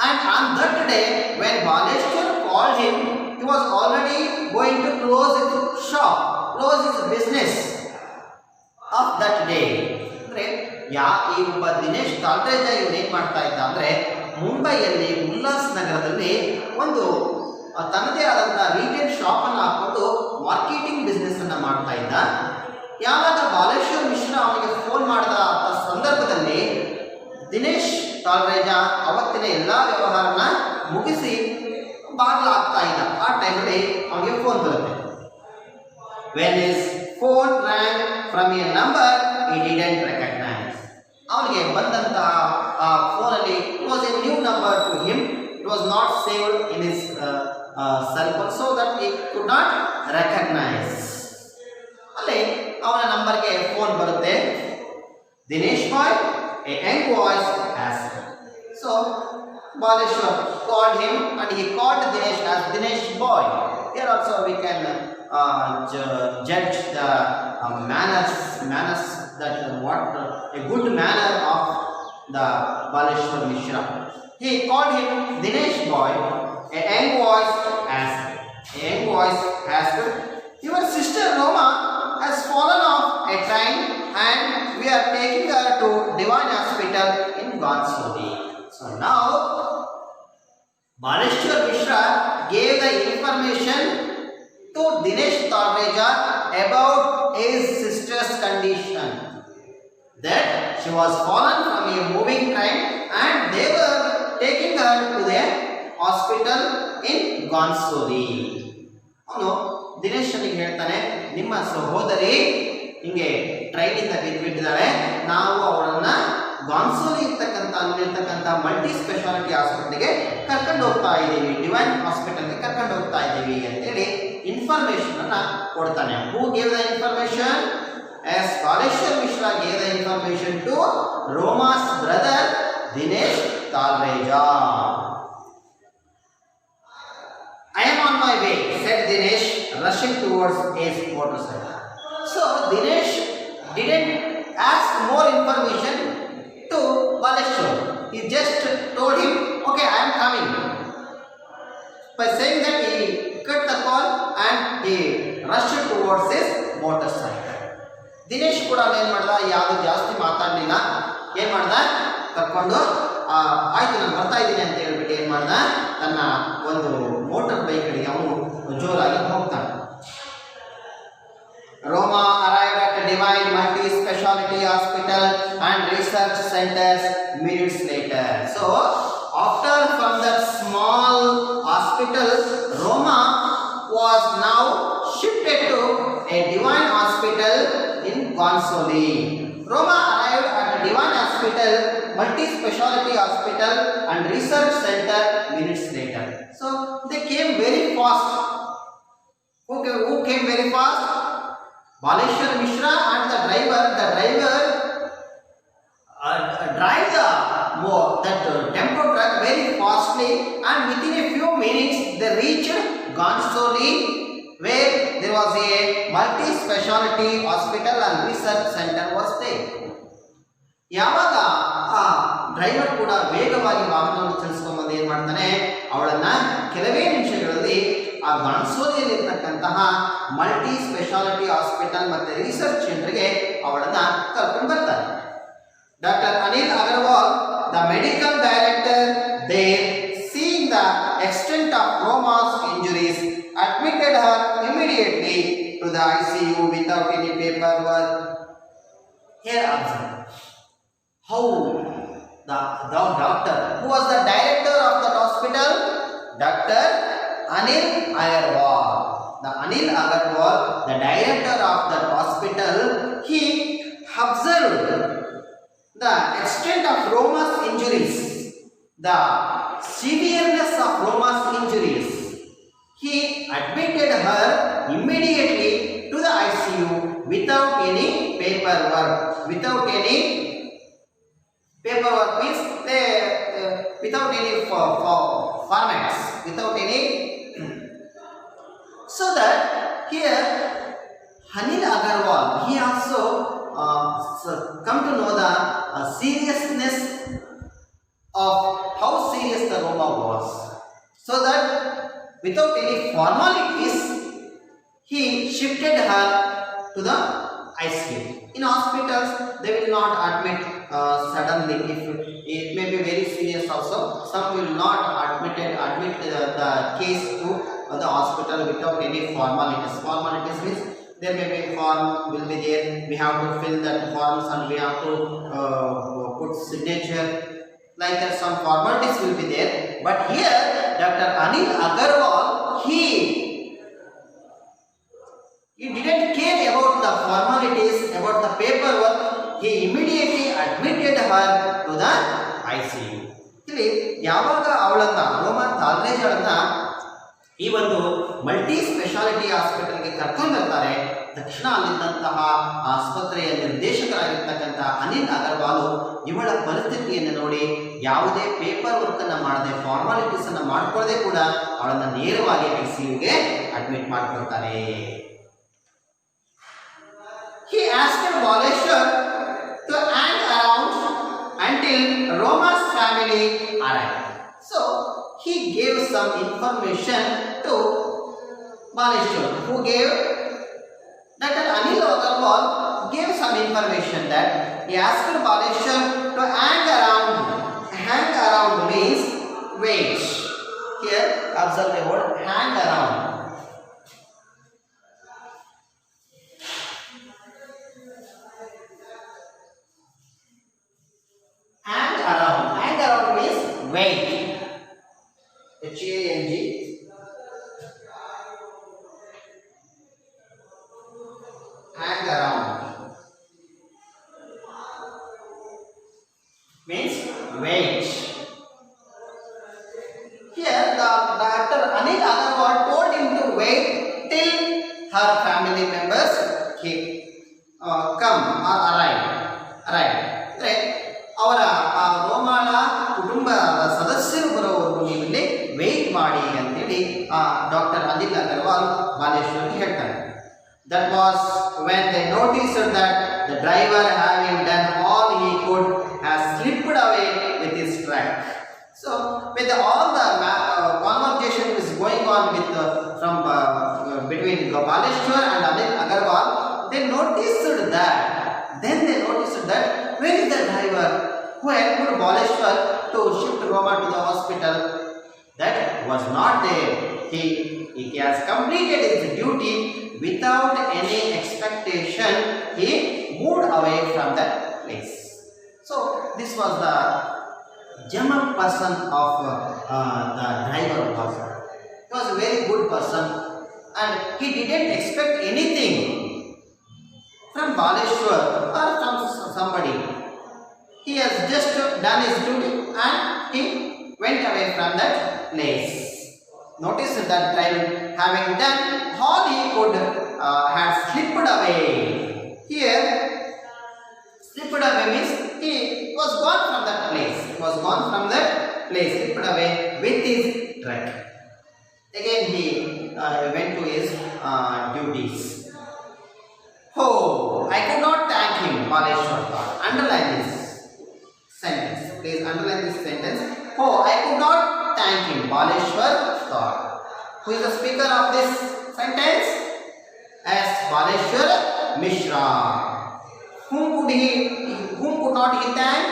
And on that day, when Baleshwar called him, he was already going to close his shop, close his business of that day. ಈ ಒಬ್ಬ ದಿನೇಶ್ ತಾಲ್ರೇಜ ಇವನು ಏನು ಮಾಡ್ತಾ ಇದ್ದ ಅಂದರೆ ಮುಂಬೈಯಲ್ಲಿ ಉಲ್ಲಾಸ್ ನಗರದಲ್ಲಿ ಒಂದು ತನ್ನದೇ ಆದಂತಹ ರಿಟೇಲ್ ಶಾಪ್ ಅನ್ನು ಹಾಕೊಂಡು ಮಾರ್ಕೆಟಿಂಗ್ ಬಿಸ್ನೆಸ್ ಅನ್ನ ಮಾಡ್ತಾ ಇದ್ದ. ಯಾವಾಗ ಬಾಲೇಶ್ವರ್ ಮಿಶ್ರಾ ಅವನಿಗೆ ಫೋನ್ ಮಾಡಿದ ಸಂದರ್ಭದಲ್ಲಿ ದಿನೇಶ್ ತಾಲ್ರೇಜ ಅವತ್ತಿನ ಎಲ್ಲ ವ್ಯವಹಾರನ ಮುಗಿಸಿ ಬಾಗ್ಲಾಗ್ತಾ ಇದ್ದ. ಆ ಟೈಮಲ್ಲಿ ಅವನಿಗೆ ಫೋನ್ ಬರುತ್ತೆ. When his phone rang from a number he didn't recognize. ಅವನಿಗೆ ಬಂದಂತಹ ಫೋನಲ್ಲಿ it was a new number to him. It was not saved in his cell phone so that he could not recognize. ಅಲ್ಲಿ ಅವನ ನಂಬರ್ಗೆ phone ಬರುತ್ತೆ. Dinesh boy, a young voice asked. So Baleshwar called him and he called Dinesh as Dinesh boy. Here also we can judge the manners that what a good manner of the Baleshwar Mishra. He called him Dinesh boy. A young voice asked, your sister Roma has fallen off a train and we are taking her to Divine Hospital in Gansodi. So now Baleshwar Mishra gave the information to Dinesh Talreja about his sister's condition, that she was fallen from a moving train and they were taking her to the hospital in Gansodi. ಅವನು ದಿನೇಶ್ ಅವನಿಗೆ ಹೇಳ್ತಾನೆ, ನಿಮ್ಮ ಸಹೋದರಿ ಹಿಂಗೆ ಟ್ರೈನಿಂದ ಬಿದ್ದುಬಿಟ್ಟಿದ್ದಾಳೆ, ನಾವು ಅವಳನ್ನ ಗಾನ್ಸೋಲಿ ಅಲ್ಲಿರ್ತಕ್ಕಂಥ multi speciality ಹಾಸ್ಪಿಟಲ್ಗೆ ಕರ್ಕೊಂಡು ಹೋಗ್ತಾ ಇದ್ದೀವಿ, ಡಿವೈನ್ ಹಾಸ್ಪಿಟಲ್ಗೆ ಕರ್ಕೊಂಡು ಹೋಗ್ತಾ ಇದ್ದೀವಿ ಅಂತೇಳಿ ಇನ್ಫಾರ್ಮೇಶನ್ ಅನ್ನ ಕೊಡ್ತಾನೆ. Who gave the information? As Baleshwar Mishra gave the information to Roma's brother Dinesh Talreja. I am on my way, said Dinesh, rushing towards his motorcycle. So Dinesh didn't ask more information to Baleshwar. He just told him, okay, I am coming. By saying that, he cut the call and he rushed towards his motorcycle. Dinesh ಕೂಡ ಏನು ಮಾಡ್ದ, ಯಾವುದು ಜಾಸ್ತಿ ಮಾತಾಡಲಿಲ್ಲ. ಏನು ಮಾಡ್ದ, ಕರ್ಕೊಂಡು ಆಯ್ತು ನಾನು ಬರ್ತಾ ಇದ್ದೀನಿ ಅಂತ ಹೇಳ್ಬಿಟ್ಟು ಏನು ಮಾಡ್ದ, ತನ್ನ ಒಂದು ಮೋಟರ್ ಬೈಕ್ಗಳಿಗೆ ಅವನು ಜೋರಾಗಿ ಹೋಗ್ತಾನೆ. Roma arrived at a Divine Multi-Speciality Hospital and Research Centers minutes later. So, after from that small hospital, Roma was now shifted to a Divine Hospital in Gansoli. Roma arrived at Divan Hospital, multi-speciality hospital and research center minutes later. So they came very fast. Who came very fast? Baleshwar Mishra and the driver. The driver drive that tempo truck very fastly, and within a few minutes they reached Gansoli, where there was a multi-speciality hospital and research center was there. ಯಾವಾಗ ಆ driver ಕೂಡ ವೇಗವಾಗಿ ವಾಹನವನ್ನು ಚಲಿಸಿಕೊಂಡು ಬಂದು ಏನು ಮಾಡ್ತಾನೆ, ಅವಳನ್ನ ಕೆಲವೇ ನಿಮಿಷಗಳಲ್ಲಿ ಆ ಗಾನ್ಸೋಲಿಯಲ್ಲಿರ್ತಕ್ಕಂತಹ ಮಲ್ಟಿ ಸ್ಪೆಷಾಲಿಟಿ ಹಾಸ್ಪಿಟಲ್ ಮತ್ತೆ ರಿಸರ್ಚ್ ಸೆಂಟರ್ಗೆ ಅವಳನ್ನ ಕರ್ಕೊಂಡು ಬರ್ತಾರೆ. Doctor Anil Agarwal, the medical director there, seeing the extent of Roma's injuries, admitted her immediately to the ICU without any paperwork. Here observe how the doctor, who was the director of that hospital, Dr. Anil Agarwal. The Anil Agarwal, the director of that hospital, he observed the extent of Roma's injuries, the severeness of Roma's injuries. He admitted her immediately to the ICU without any paperwork. Without any paperwork means without any formats, without any. So that here Anil Agarwal, he also come to know the seriousness of how serious the Roma was. So that without any formalities, he shifted her to the ICU. In hospitals, they will not admit suddenly. If it may be very serious also, some will not admit the case to the hospital without any formalities. Formalities means there may be a form will be there. We have to fill that forms and we have to put signature. Like that, some formalities will be there. But here, Dr. Anil Agarwal, he didn't care about the formalities, about the paperwork. He immediately admitted her to the ICU. ಇಲ್ಲಿ ಯಾವಾಗ ಅವಳನ್ನ Roman ತಾಲ್ರೇಜ್ಗಳನ್ನ ಈ ಒಂದು multi speciality ಹಾಸ್ಪಿಟಲ್ಗೆ ಕರ್ಕೊಂಡು ಬರ್ತಾರೆ, ತಕ್ಷಣ ಅಲ್ಲಿದ್ದಂತಹ ಆಸ್ಪತ್ರೆಯ ನಿರ್ದೇಶಕರಾಗಿರ್ತಕ್ಕಂಥ ಅನಿಲ್ ಅಗರ್ವಾಲ್ ಇವಳ ಪರಿಸ್ಥಿತಿಯನ್ನು ನೋಡಿ ಯಾವುದೇ ಪೇಪರ್ ವರ್ಕ್ ಅನ್ನು ಮಾಡದೆ, ಫಾರ್ಮಾಲಿಟೀಸ್ ಅನ್ನು ಮಾಡ್ಕೊಳ್ಳದೆ ಕೂಡ ಅವಳನ್ನ ನೇರವಾಗಿ ICUಗೆ ಅಡ್ಮಿಟ್ ಮಾಡ್ಕೊಳ್ತಾರೆ. He asked Baleshwar to hang around until Roma's family arrived. So he gave some information to Baleshwar, who gave Dr. Anil Agarwal gave some information that he asked Baleshwar to hang around. Hang around means wait. Here observe the word hang around. Hang around. Hang around means wait. HANG. Hang around means wait. Here the Dr. Anil Agarwal told him to wait till her family members come or arrive. ಅಂದ್ರೆ ಅವರ ರೋಮಾಳ ಕುಟುಂಬದ ಸದಸ್ಯರು ಬರೋವರೆಗೂ ನೀವು ಇಲ್ಲಿ wait ಮಾಡಿ ಅಂತೇಳಿ doctor Anil Agarwal ಬಾಲೇಶ್ವರ್ಗೆ ಹೇಳ್ತಾರೆ. That was when they noticed that the driver, having done all he could, has slipped away with his truck. So with all the conversation is going on with from between Baleshwar and Anil Agarwal, they noticed that. Then they noticed that where is the driver who helped Baleshwar to shift Roma to the hospital? That was not there. He has completed his duty without any expectation. He moved away from that place. So this was the German person of the driver also. He was a very good person and he didn't expect anything from Baleshwar or from somebody. He has just done his duty and he went away from that place. Notice that driver, having done all he could, had slipped away. Here, slipped away means he was gone from that place. He was gone from that place, slipped away with his truck. Again he went to his duties. Oh, I could not thank him, Baleshwar thought. Underline this sentence. Please underline this sentence. Oh, I could not thank him, Baleshwar thought. Who is the speaker of this sentence? As Baleshwar Mishra. Whom could not he thank?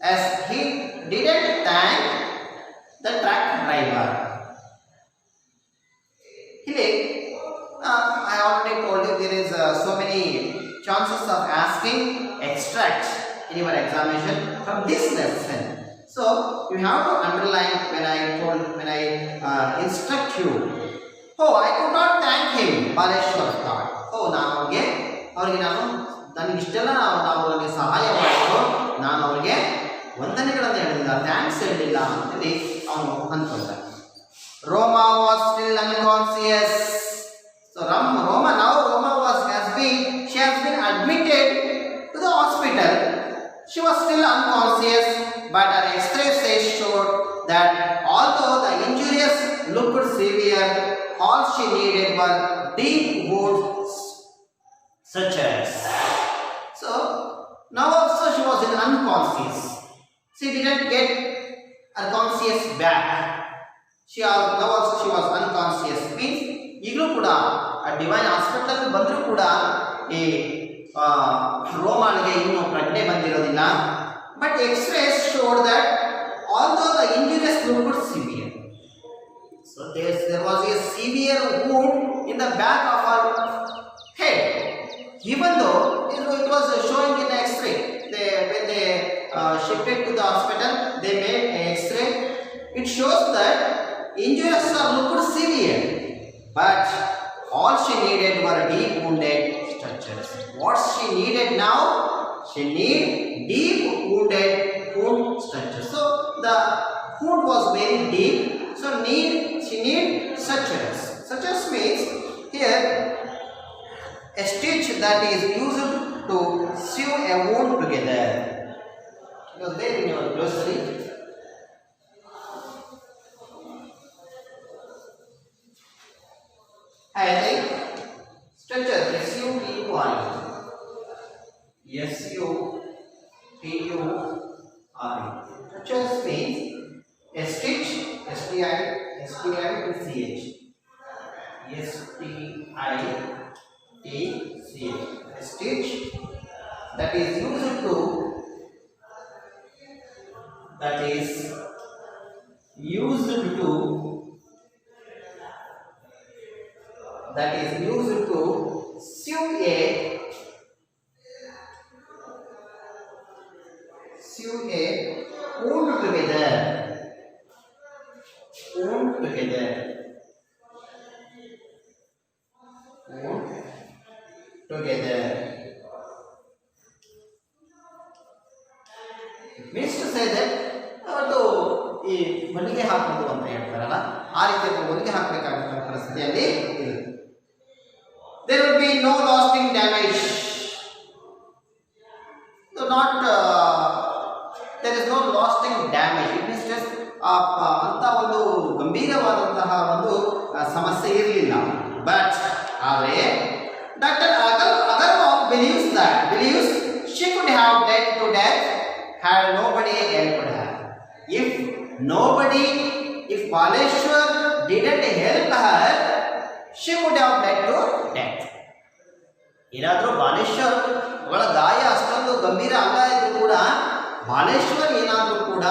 As he didn't thank the truck driver. I already told you there is so many chances of asking extract in your examination from this lesson. So you have to underline when I instruct you. Oh, I could not thank him, Baleshwar thought. Oh, ನನಗೆ ನನಗೆ ಇಷ್ಟೆಲ್ಲ ನಾವು ಅವರಿಗೆ ಸಹಾಯ ಮಾಡಿದ್ರು, ನಾನು ಅವರಿಗೆ ವಂದನೆಗಳನ್ನು ಹೇಳಿಲ್ಲ, ಥ್ಯಾಂಕ್ಸ್ ಹೇಳಿಲ್ಲ ಅಂತೇಳಿ ಅವನು ಅಂದ್ಕೊಂಡ. Roma was still unconscious. So Roma she has been admitted to the hospital. She was still unconscious, but her X-ray showed that although the injuries looked severe, all she needed were deep wounds such as. So now also she was in unconscious. She didn't get her conscious back. Now also she was unconscious. Means ಈಗಲೂ ಕೂಡ ಆ divine hospital ಬಂದರೂ ಕೂಡ ಈ ರೋಮಾಳಿಗೆ ಇನ್ನೂ ಪ್ರಜ್ಞೆ ಬಂದಿರೋದಿಲ್ಲ. But X rays showed that although the injuries looked severe. So there was a severe wound in the back of her head. Even though it was showing in the X-ray, when they shifted to the hospital, they made an X-ray. It shows that injuries are looked severe, but all she needed were deep wounded structures. What she needed now? She needed deep wound structures. So the wound was very deep. So she need sutures. Sutures means here a stitch that is used to sew a wound together. It was there in your glossary. I think structure S-U-T-U-R-E. S-U-T-U-R-E. Structures means a stitch, S-T-I-T-C-H. S-T-I-T-C-H. A stitch that is used to sew a wound together. It means to say that ಅದು ಈ ಹೊಲಿಗೆ ಹಾಕೋದು ಅಂತ ಹೇಳ್ತಾರಲ್ಲ, ಆ ರೀತಿ ಹೊಲಿಗೆ ಹಾಕಬೇಕಾದಂತ ಪರಿಸ್ಥಿತಿಯಲ್ಲಿ ಇರುತ್ತೆ. There will be no lasting damage. So there is no lasting damage. It means just ಅಂತ ಒಂದು ಗಂಭೀರವಾದಂತಹ ಒಂದು ಸಮಸ್ಯೆ ಇರಲಿಲ್ಲ. ಬಟ್ ಆದರೆ doctor Agarwal believes she could have died to death had nobody helped her. If Baleshwar didn't help her, she could have died to death. ಏನಾದರೂ ಬಾಲೇಶ್ವರ್ ಅವಳ ಗಾಯ ಅಷ್ಟೊಂದು ಗಂಭೀರ ಅಲ್ಲ ಇದ್ರೂ ಕೂಡ ಬಾಲೇಶ್ವರ್ ಏನಾದರೂ ಕೂಡ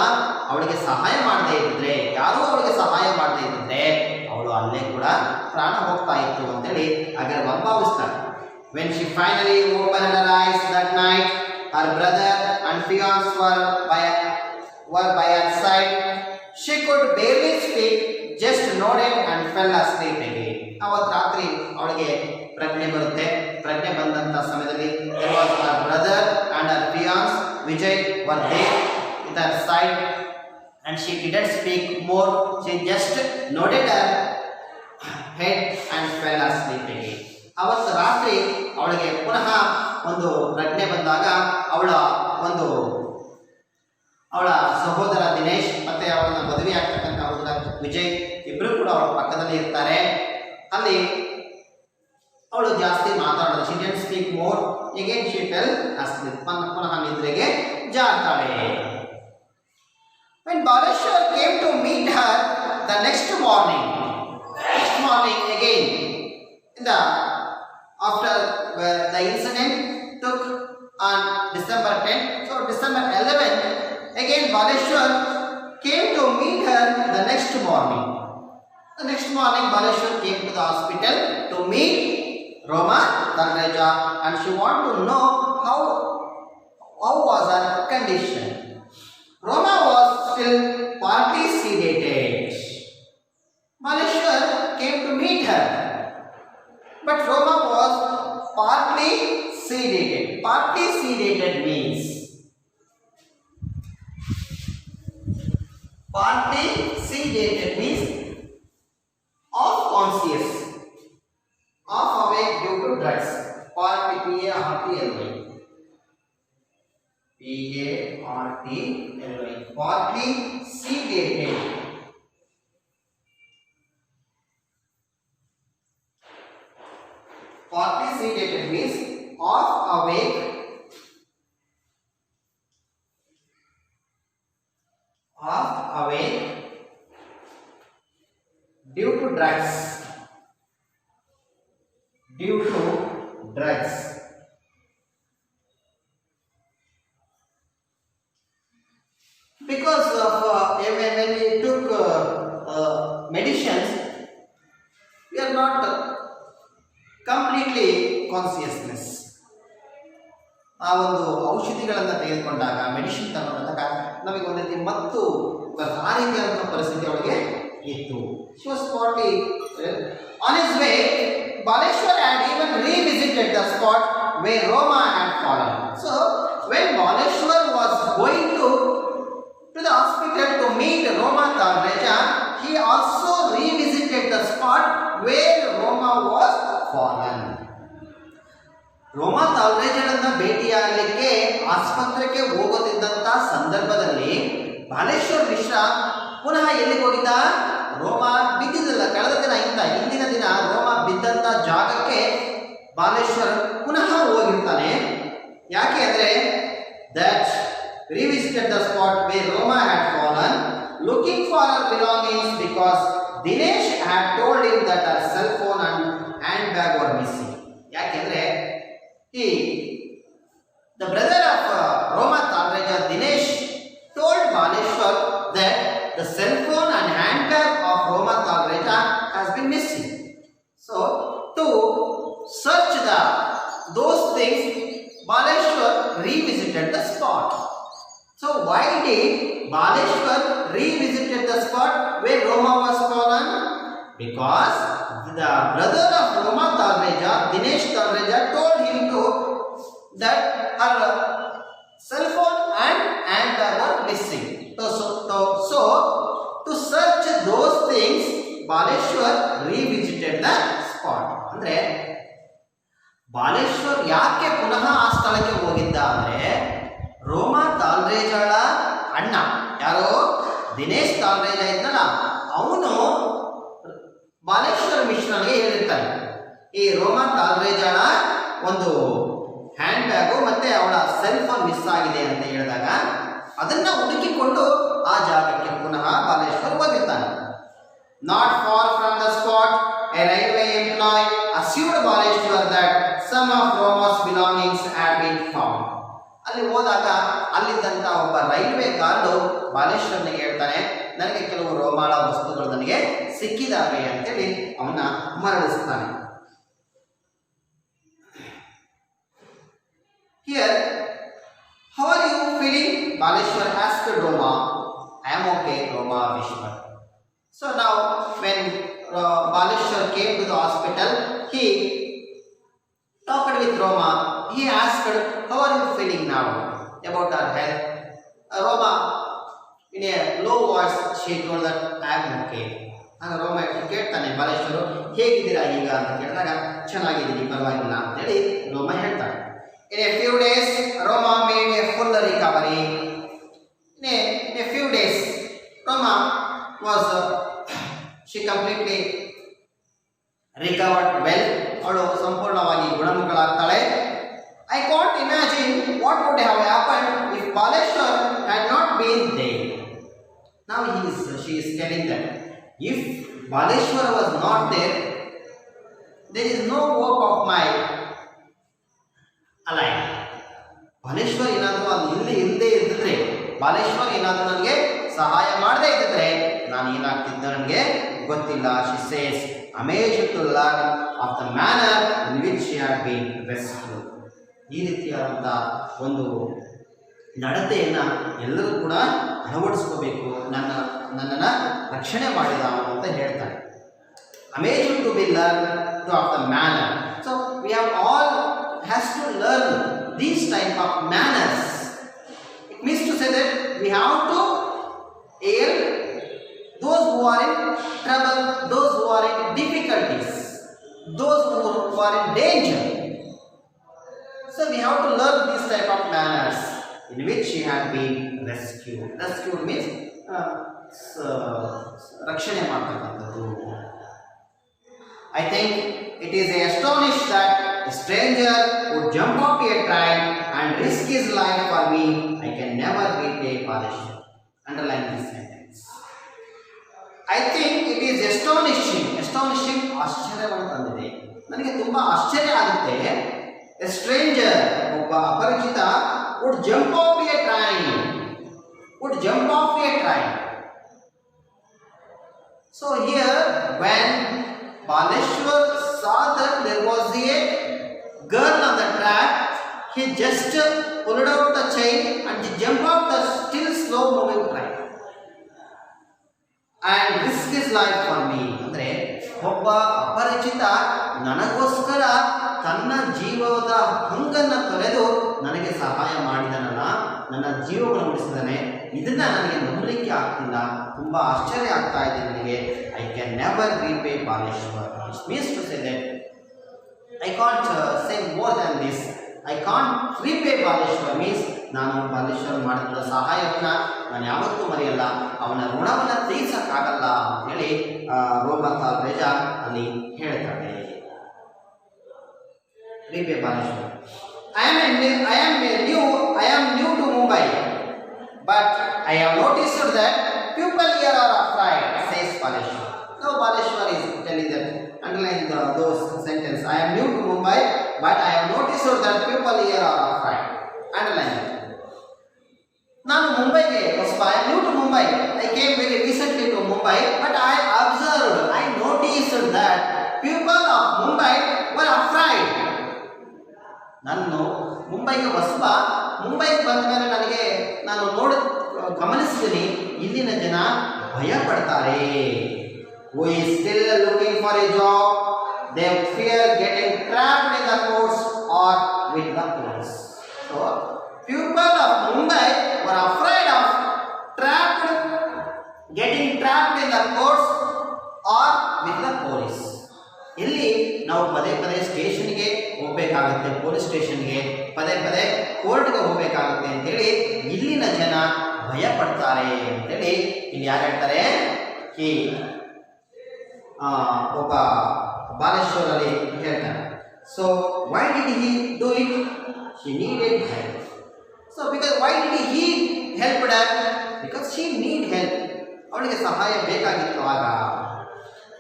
ಅವಳಿಗೆ ಸಹಾಯ ಮಾಡದೇ ಇದ್ದರೆ, ಯಾರೂ ಅವಳಿಗೆ ಸಹಾಯ ಮಾಡದೇ ಇದ್ದರೆ ಅವಳು ಅಲ್ಲೇ ಕೂಡ ಪ್ರಾಣ ಹೋಗ್ತಾ ಇತ್ತು ಅಂತೇಳಿ Agarwal ಭಾವಿಸ್ತಾರೆ. When she finally opened her eyes that night, her brother and fiance were by her side. She could barely speak, just nodded and fell asleep again. ಅವತ್ತು ರಾತ್ರಿ ಅವಳಿಗೆ ಪ್ರಜ್ಞೆ ಪ್ರಜ್ಞೆ ಬಂದಂತ ಸಮಯದಲ್ಲಿ there was her brother and her fiance Vijay were there with her side and she didn't speak more. She just nodded her head and fell asleep again. ಅವತ್ತು ರಾತ್ರಿ ಅವಳಿಗೆ ಪುನಃ ಒಂದು ಪ್ರಜ್ಞೆ ಬಂದಾಗ ಅವಳ ಸಹೋದರ ದಿನೇಶ್ ಮತ್ತೆ ಅವಳನ್ನ ಮದುವೆ ಆಗ್ತಕ್ಕಂಥ ಹುಡುಗ ವಿಜಯ್ ಇಬ್ರು ಕೂಡ ಅವಳ ಪಕ್ಕದಲ್ಲಿ ಇರ್ತಾರೆ. ಅಲ್ಲಿ ಅವಳು ಜಾಸ್ತಿ ಮಾತಾಡೋದು. She didn't speak more. Again she fell asleep. ಪುನಃ ನಿದ್ರೆಗೆ ಜಾರ್ತಾಳೆ. When Baleshwar came to meet her the next morning again after the incident took on December 10th, so December 11th again Baleshwar came to meet her the next morning. The next morning Baleshwar came to the hospital to meet Roma Talreja and she wanted to know how was her condition. Roma was still partly sedated. Baleshwar came to meet her, but Roma was partly sedated. Partly sedated means off conscious, off awake due to drugs. Partly partly sedated. Partly sedated means off awake due to drugs. Because of when we took medicines, we are not completely consciousness. ಆ ಒಂದು ಔಷಧಿಗಳನ್ನು ತೆಗೆದುಕೊಂಡಾಗ medicine ತಗೊಂಡಾಗ ನಮಗೆ ಒಂದು ರೀತಿ ಮತ್ತು ಆ ರೀತಿಯಾದಂಥ ಪರಿಸ್ಥಿತಿ ಅವಳಿಗೆ ಇತ್ತು. She was partly on his way. Baleshwar had even revisited the spot where Roma had fallen. So when Baleshwar was going to the hospital to meet Roma Talreja, he also revisited the spot where Roma was fallen. ರೋಮಾ ತಾಲ್ರೇಜಳನ್ನ ಭೇಟಿಯಾಗಲಿಕ್ಕೆ ಆಸ್ಪತ್ರೆಗೆ ಹೋಗುತ್ತಿದ್ದಂಥ ಸಂದರ್ಭದಲ್ಲಿ ಬಾಲೇಶ್ವರ್ ಮಿಶ್ರಾ ಪುನಃ ಎಲ್ಲಿಗೆ ಹೋಗಿದ್ದ? ರೋಮಾ ಬಿದ್ದಿದ್ದಲ್ಲ, ಕಳೆದ ಹಿಂದಿನ ದಿನ ರೋಮಾ ಬಿದ್ದಂಥ ಜಾಗಕ್ಕೆ ಬಾಲೇಶ್ವರ್ ಪುನಃ ಹೋಗಿರ್ತಾನೆ. ಯಾಕೆ ಅಂದರೆ that revisited the spot where Roma had fallen, looking for her belongings because Dinesh had told him that her cell phone and handbag were missing. ಯಾಕೆಂದ್ರೆ the brother of Roma Talreja, Dinesh, told Baleshwar that the cell phone and handbag of Roma Talreja has been missing. So to search those things, Baleshwar revisited the spot. So why did Baleshwar revisited the spot where Roma was fallen? Because the brother of Roma Talreja, Dinesh Talreja, told him that her cell phone and handbag were missing. So to search those things, Baleshwar revisited the spot. ಅಂದ್ರೆ ಬಾಲೇಶ್ವರ್ ಯಾಕೆ ಪುನಃ ಆ ಸ್ಥಳಕ್ಕೆ ಹೋಗಿದ್ದ ಅಂದ್ರೆ ರೋಮಾ ತಾಲ್ರೇಜಳ ಅಣ್ಣ ಯಾರೋ ದಿನೇಶ್ ತಾಲ್ರೇಜ ಇದ್ದಲ್ಲ, ಅವನು ಬಾಲೇಶ್ವರ ಮಿಶ್ರನಿಗೆ ಹೇಳಿರ್ತಾನೆ ಈ ರೋಮಾ ತಾಲ್ರೇಜಳ ಒಂದು ಹ್ಯಾಂಡ್ ಬ್ಯಾಗು ಮತ್ತೆ ಅವಳ ಸೆಲ್ ಫೋನ್ ಮಿಸ್ ಆಗಿದೆ ಅಂತ ಹೇಳಿದಾಗ ಅದನ್ನ ಹುಡುಕಿಕೊಂಡು ಆ ಜಾಗಕ್ಕೆ ಪುನಃ ಬಾಲೇಶ್ವರ್ ಹೋಗಿರ್ತಾನೆ. Not far from the spot a railway employee assured Baleshwar that some of Roma's belongings had been found. ಅಲ್ಲಿ ಹೋದಾಗ ಅಲ್ಲಿದ್ದಂಥ ಒಬ್ಬ ರೈಲ್ವೆ ಗಾರ್ಡು ಬಾಲೇಶ್ವರ್ನಿಗೆ ಹೇಳ್ತಾನೆ, ನನಗೆ ಕೆಲವು ರೋಮಾಳ ವಸ್ತುಗಳು ನನಗೆ ಸಿಕ್ಕಿದಾವೆ ಅಂತೇಳಿ ಅವನ್ನ ಮರಳಿಸ್ತಾನೆ. Here, how are you feeling? Baleshwar asked Roma. I am okay, Roma whispered. So now when Baleshwar came to the hospital, he talked with about her health. Roma, in a low voice, she told that I am okay. ಆಗ ರೋಮ ಕೇಳ್ತಾನೆ ಬಾಲೇಶ್ವರು ಹೇಗಿದ್ದೀರಾ ಈಗ ಅಂತ ಕೇಳಿದಾಗ ಚೆನ್ನಾಗಿದ್ದೀನಿ ಪರವಾಗಿಲ್ಲ ಅಂತೇಳಿ ರೋಮ ಹೇಳ್ತಾನೆ. In a few days, Roma made a full recovery. In a few days, Roma was she completely recovered well. ಅವಳು ಸಂಪೂರ್ಣವಾಗಿ ಗುಣಮುಖಳಾಗ್ತಾಳೆ. I can't imagine what would have happened if Baleshwar had not been there. Now she is telling that if Baleshwar was not there, there is no hope of my alive. Baleshwar ಏನಾದರೂ ಅಲ್ಲಿ ಇಲ್ಲದೆ ಇದ್ದಿದ್ರೆ, ಬಾಲೇಶ್ವರ್ ಏನಾದರೂ ನನಗೆ ಸಹಾಯ ಮಾಡದೇ ಇದ್ದಿದ್ರೆ ನಾನು ಏನಾಗ್ತಿದ್ದೆ ನನಗೆ ಗೊತ್ತಿಲ್ಲ. She says, amazed to learn of the manner in which she had been rescued. ಈ ರೀತಿಯಾದಂಥ ಒಂದು ನಡತೆಯನ್ನು ಎಲ್ಲರೂ ಕೂಡ ಅಳವಡಿಸ್ಕೋಬೇಕು. ನನ್ನನ್ನು ರಕ್ಷಣೆ ಮಾಡಿದ ಅಂತ ಹೇಳ್ತಾರೆ. Amazed to be learned of the manner. So we have all has to learn these type of manners. It means to say that we have to aid those who are in trouble, those who are in difficulties, those who are in danger. So we have to learn these type of manners in which she had been rescued. Rescued means rakshane ಮಾಡ್ತಕ್ಕಂಥದ್ದು. I think it is astonished that a stranger would jump off a train and risk his life for me. I can never repay Baleshwar. Underline this sentence. I think it is astonishing. Astonishing ಆಶ್ಚರ್ಯವನ್ನು ತಂದಿದೆ. ನನಗೆ ತುಂಬಾ ಆಶ್ಚರ್ಯ ಆಗುತ್ತೆ. A stranger, ಒಬ್ಬ ಅಪರಿಚಿತ, would jump off a train. Would jump off a train. So here, when Baleshwar saw that there was a girl on the track, he just pulled out the chain and he jumped off the still slow moving train and risked his life for me. ಅಂದರೆ ಒಬ್ಬ ಅಪರಿಚಿತ ನನಗೋಸ್ಕರ ತನ್ನ ಜೀವದ ಹಂಗನ್ನು ತೊರೆದು ನನಗೆ ಸಹಾಯ ಮಾಡಿದನಲ್ಲ, ನನ್ನ ಜೀವವನ್ನು ಉಳಿಸಿದಾನೆ. ಇದನ್ನ ನನಗೆ ನಂಬಲಿಕ್ಕೆ ಆಗ್ತಿಲ್ಲ, ತುಂಬ ಆಶ್ಚರ್ಯ ಆಗ್ತಾ ಇದೆ ನನಗೆ. I can never repay Baleshwar. It means to say that I can't say more than this. I can't repay Baleshwar means ನಾನು ಬಾಲೇಶ್ವರ್ ಮಾಡಿದ ಸಹಾಯವನ್ನು ನಾನು ಯಾವತ್ತೂ ಮರೆಯಲ್ಲ, ಅವನ ಋಣವನ್ನು ತೀರ್ಸಕ್ಕಾಗಲ್ಲ ಅಂತ ಹೇಳಿ ರೋಮನ್ ರೇಜಾ ಅಲ್ಲಿ ಹೇಳ್ತಾಳೆ. Repay Baleshwar. I am new to Mumbai, but I have noticed that people here are afraid, says Baleshwar. Now Baleshwar is telling that, underline those sentence. I am new to Mumbai, but I have noticed that people here are afraid. Underline it. ನಾನು ಮುಂಬೈಗೆ ಹೊಸಬ. I am new to Mumbai. I came very recently to Mumbai, but I noticed that people of Mumbai were afraid. ನಾನು ಮುಂಬೈಗೆ ಹೊಸಬ. ಮುಂಬೈಗೆ ಬಂದ ಮೇಲೆ ನಾನು ಗಮನಿಸ್ತೀನಿ, ಇಲ್ಲಿನ ಜನ ಭಯ ಪಡ್ತಾರೆ. Who is still looking for a job, they fear getting trapped in the courts or with the police. So, people of Mumbai were afraid of getting trapped in the courts or with the police. ಇಲ್ಲಿ ನಾವು ಪದೇ ಪದೇ ಸ್ಟೇಷನ್ಗೆ ಹೋಗಬೇಕಾಗುತ್ತೆ, police ಸ್ಟೇಷನ್ಗೆ ಪದೇ ಪದೇ ಕೋರ್ಟ್ಗೆ ಹೋಗಬೇಕಾಗುತ್ತೆ ಅಂತೇಳಿ ಇಲ್ಲಿನ ಜನ ಭಯ ಪಡ್ತಾರೆ ಅಂತೇಳಿ ಇಲ್ಲಿ ಯಾರು ಹೇಳ್ತಾರೆ? ಒಬ್ಬ ಬಾಲೇಶ್ವರಲ್ಲಿ ಹೇಳ್ತಾನೆ. So why did he do it? She needed help. So because why did he help her? Because she need help. ಅವಳಿಗೆ ಸಹಾಯ ಬೇಕಾಗಿತ್ತು. ಆಗ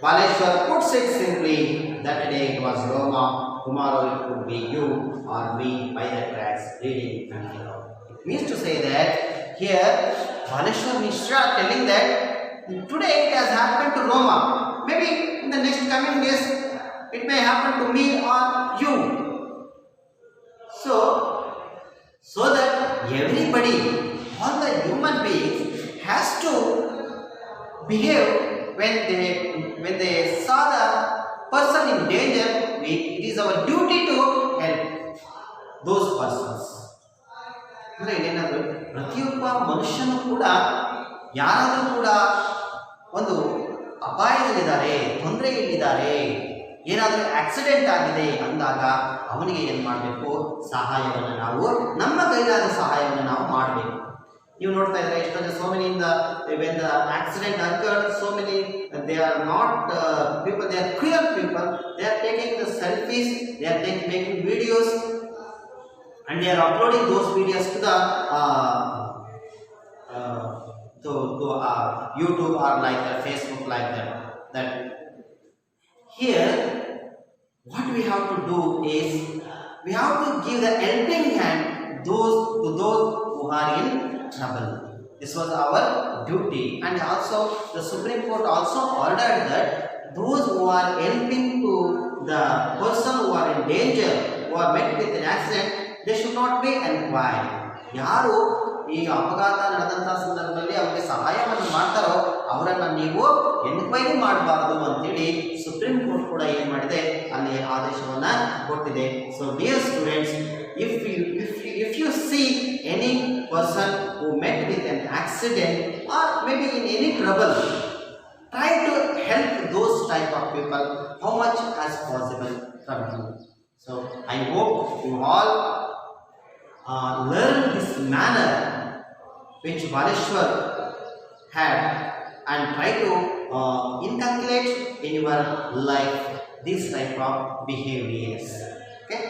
Baleshwar puts it simply, that day it was Roma, tomorrow it could be you or me by the tracks reading continued. It means to say that here Baleshwar Mishra telling that today it has happened to Roma. Maybe in the next coming days it may happen to me or you. So that everybody, all the human beings has to behave when they saw the person in danger. It is our duty to help those persons. ಅಂದರೆ ಏನಾದರೂ ಪ್ರತಿಯೊಬ್ಬ ಮನುಷ್ಯನೂ ಕೂಡ ಯಾರಾದರೂ ಕೂಡ ಒಂದು ಅಪಾಯದಲ್ಲಿದ್ದಾರೆ, ತೊಂದರೆಯಲ್ಲಿದ್ದಾರೆ, ಏನಾದರೂ accident ಆಗಿದೆ ಅಂದಾಗ ಅವನಿಗೆ ಏನು ಮಾಡಬೇಕು? ಸಹಾಯವನ್ನು ನಾವು ನಮ್ಮ ಕೈಲಾದ ಸಹಾಯವನ್ನು ನಾವು ಮಾಡಬೇಕು. ನೀವು ನೋಡ್ತಾ ಇದ್ರೆ ಎಷ್ಟೊಂದು so many in the when the accident occurred, so many they are not people, they are ಕ್ರಿಯಲ್ people, they are taking the selfies, they are making videos and they are uploading those videos to the YouTube or like that, Facebook, like that. That here, what we have to do is we have to give the helping hand to those who are in trouble. This was our duty, and also the Supreme Court also ordered that those who are helping to the person who are in danger, who are met with an accident, they should not be enquired. ಯಾರು ಈ ಅಪಘಾತ ನಡೆದಂಥ ಸಂದರ್ಭದಲ್ಲಿ ಅವರಿಗೆ ಸಹಾಯವನ್ನು ಮಾಡ್ತಾರೋ ಅವರನ್ನು ನೀವು ಎನ್ಕ್ವೈರಿ ಮಾಡಬಾರ್ದು ಅಂತೇಳಿ ಸುಪ್ರೀಂ ಕೋರ್ಟ್ ಕೂಡ ಏನು ಮಾಡಿದೆ, ಅಲ್ಲಿ ಆದೇಶವನ್ನು ಕೊಟ್ಟಿದೆ. So dear students, if you see any person who met with an accident or maybe in any trouble, try to help those type of people how much as possible from you. So I hope you all learn this manner which Baleshwar had and try to inculcate in your life this type of behaviors. Okay,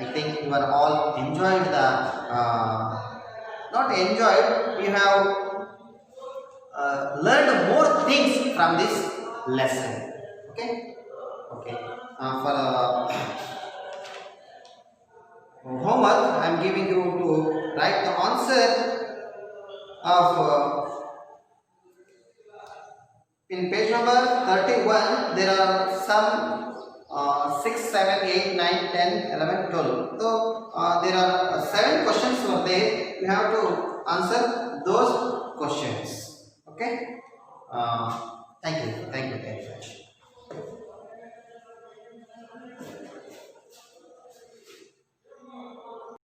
I think you are all enjoyed the not enjoyed, you have learned more things from this lesson. Okay, for homework I am giving you to write the answer of in page number 31. There are some 6, 7, 8, 9, 10, 11, 12. So there are 7 questions were there. You have to answer those questions. Okay. Thank you very much.